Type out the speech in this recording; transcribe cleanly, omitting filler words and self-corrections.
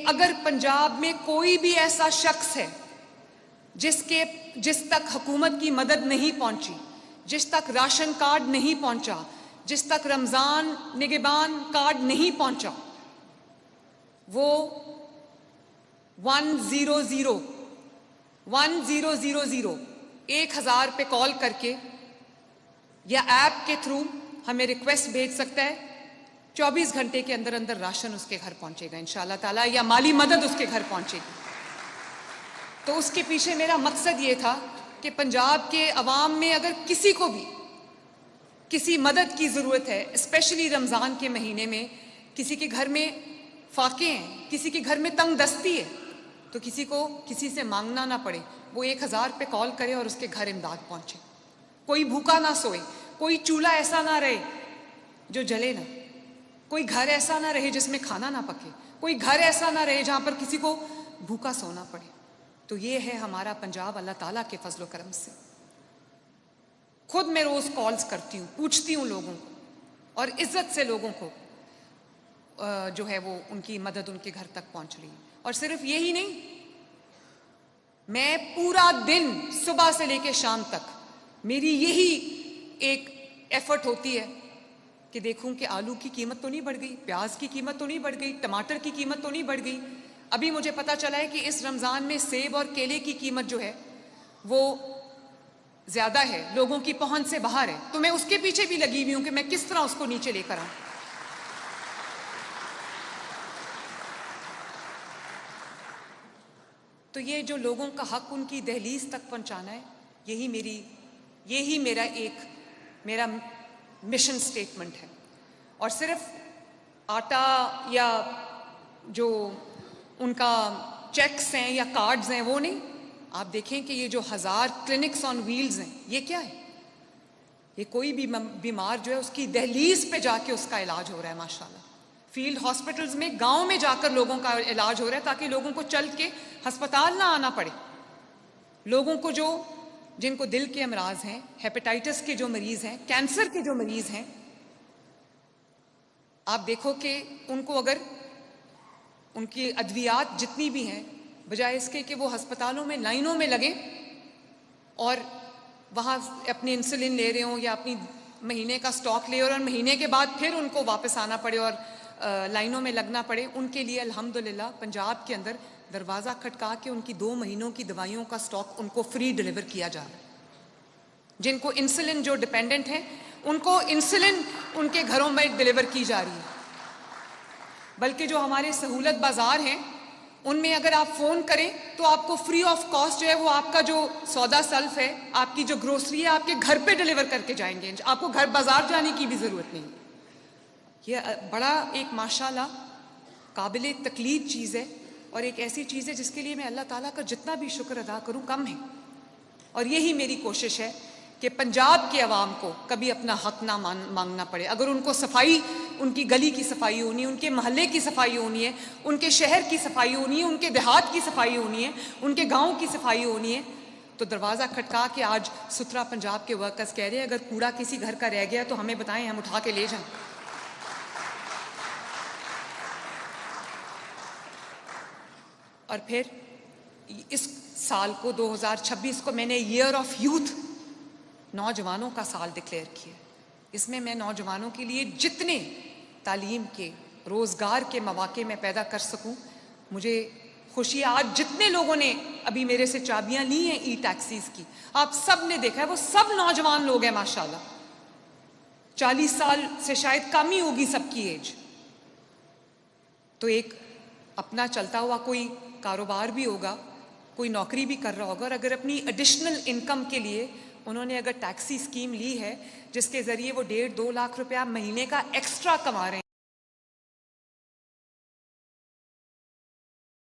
اگر پنجاب میں کوئی بھی ایسا شخص ہے جس تک حکومت کی مدد نہیں پہنچی، جس تک راشن کارڈ نہیں پہنچا، جس تک رمضان نگہبان کارڈ نہیں پہنچا، وہ 1000 پہ کال کر کے یا ایپ کے تھرو ہمیں ریکویسٹ بھیج سکتا ہے. 24 گھنٹے کے اندر اندر راشن اس کے گھر پہنچے گا انشاءاللہ تعالیٰ، یا مالی مدد اس کے گھر پہنچے گی. تو اس کے پیچھے میرا مقصد یہ تھا کہ پنجاب کے عوام میں اگر کسی کو بھی کسی مدد کی ضرورت ہے، اسپیشلی رمضان کے مہینے میں، کسی کے گھر میں فاقے ہیں، کسی کے گھر میں تنگ دستی ہے، تو کسی کو کسی سے مانگنا نہ پڑے، وہ 1000 پہ کال کرے اور اس کے گھر امداد پہنچے. کوئی بھوکا نہ سوئے، کوئی چولہا ایسا نہ رہے جو جلے نہ، کوئی گھر ایسا نہ رہے جس میں کھانا نہ پکے، کوئی گھر ایسا نہ رہے جہاں پر کسی کو بھوکا سونا پڑے. تو یہ ہے ہمارا پنجاب اللہ تعالیٰ کے فضل و کرم سے. خود میں روز کالز کرتی ہوں، پوچھتی ہوں لوگوں کو، اور عزت سے لوگوں کو جو ہے وہ ان کی مدد ان کے گھر تک پہنچ رہی ہے. اور صرف یہی نہیں، میں پورا دن صبح سے لے کے شام تک میری یہی ایک ایفرٹ ہوتی ہے کہ دیکھوں کہ آلو کی قیمت تو نہیں بڑھ گئی، پیاز کی قیمت تو نہیں بڑھ گئی، ٹماٹر کی قیمت تو نہیں بڑھ گئی. ابھی مجھے پتا چلا ہے کہ اس رمضان میں سیب اور کیلے کی قیمت جو ہے وہ زیادہ ہے، لوگوں کی پہنچ سے باہر ہے. تو میں اس کے پیچھے بھی لگی ہوئی ہوں کہ میں کس طرح اس کو نیچے لے کر آؤں. تو یہ جو لوگوں کا حق ان کی دہلیز تک پہنچانا ہے، یہی میرا مشن سٹیٹمنٹ ہے. اور صرف آٹا یا جو ان کا چیکس ہیں یا کارڈز ہیں وہ نہیں. آپ دیکھیں کہ یہ جو 1000 کلینکس آن ویلز ہیں، یہ کیا ہے؟ یہ کوئی بھی بیمار جو ہے اس کی دہلیز پہ جا کے اس کا علاج ہو رہا ہے. ماشاءاللہ فیلڈ ہاسپٹلز میں گاؤں میں جا کر لوگوں کا علاج ہو رہا ہے تاکہ لوگوں کو چل کے ہسپتال نہ آنا پڑے. لوگوں کو جن کو دل کے امراض ہیں، ہیپیٹائٹس کے جو مریض ہیں، کینسر کے جو مریض ہیں، آپ دیکھو کہ ان کو اگر ان کی ادویات جتنی بھی ہیں، بجائے اس کے کہ وہ ہسپتالوں میں لائنوں میں لگیں اور وہاں اپنی انسولین لے رہے ہوں یا اپنی مہینے کا سٹاک لے، اور مہینے کے بعد پھر ان کو واپس آنا پڑے اور لائنوں میں لگنا پڑے، ان کے لیے الحمدللہ پنجاب کے اندر دروازہ کھٹکا کے ان کی 2 مہینوں کی دوائیوں کا سٹاک ان کو فری ڈیلیور کیا جا رہا ہے. جن کو انسولین جو ڈیپینڈنٹ ہیں ان کو انسولین ان کے گھروں میں ڈیلیور کی جا رہی ہے. بلکہ جو ہمارے سہولت بازار ہیں ان میں اگر آپ فون کریں تو آپ کو فری آف کاسٹ جو ہے وہ آپ کا جو سودا سلف ہے، آپ کی جو گروسری ہے، آپ کے گھر پہ ڈیلیور کر کے جائیں گے. آپ کو گھر بازار جانے کی بھی ضرورت نہیں. یہ بڑا ایک ماشاءاللہ قابل تقلید چیز ہے، اور ایک ایسی چیز ہے جس کے لیے میں اللہ تعالیٰ کا جتنا بھی شکر ادا کروں کم ہے. اور یہی میری کوشش ہے کہ پنجاب کے عوام کو کبھی اپنا حق نہ مانگنا پڑے. اگر ان کو صفائی، ان کی گلی کی صفائی ہونی ہے، ان کے محلے کی صفائی ہونی ہے، ان کے شہر کی صفائی ہونی ہے، ان کے دیہات کی صفائی ہونی ہے، ان کے گاؤں کی صفائی ہونی ہے، تو دروازہ کھٹکا کے آج ستھرا پنجاب کے ورکرز کہہ رہے ہیں اگر کوڑا کسی گھر کا رہ گیا تو ہمیں بتائیں، ہم اٹھا کے لے جائیں. اور پھر اس سال کو 2026 کو میں نے ایئر آف یوتھ، نوجوانوں کا سال ڈکلیئر کیا. اس میں نوجوانوں کے لیے جتنے تعلیم کے، روزگار کے مواقع میں پیدا کر سکوں. مجھے خوشی آج جتنے لوگوں نے ابھی میرے سے چابیاں لی ہیں ای ٹیکسیز کی، آپ سب نے دیکھا ہے وہ سب نوجوان لوگ ہیں ماشاءاللہ. 40 سال سے شاید کم ہی ہوگی سب کی ایج. تو ایک اپنا چلتا ہوا کوئی کاروبار بھی ہوگا، کوئی نوکری بھی کر رہا ہوگا، اور اگر اپنی ایڈیشنل انکم کے لیے انہوں نے اگر ٹیکسی اسکیم لی ہے جس کے ذریعے وہ 1.5-2 لاکھ روپیہ مہینے کا ایکسٹرا کما رہے ہیں